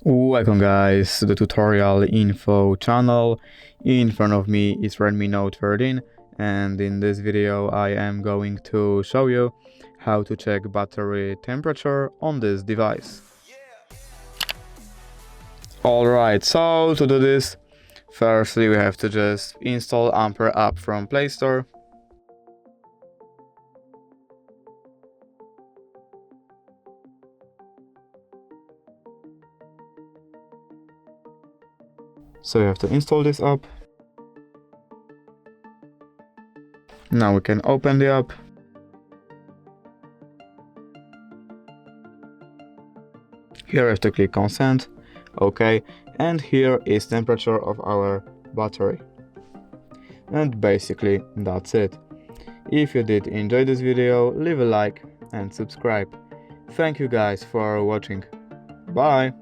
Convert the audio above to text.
Welcome guys to the tutorial info channel. In front of me is Redmi Note 13 and in this video I am going to show you how to check battery temperature on this device. Alright, so to do this, firstly we have to just install Ampere app from Play Store. So you have to install this app. Now we can open the app. Here we have to click consent, OK, and here is temperature of our battery. And basically that's it. If you did enjoy this video, leave a like and subscribe. Thank you guys for watching. Bye!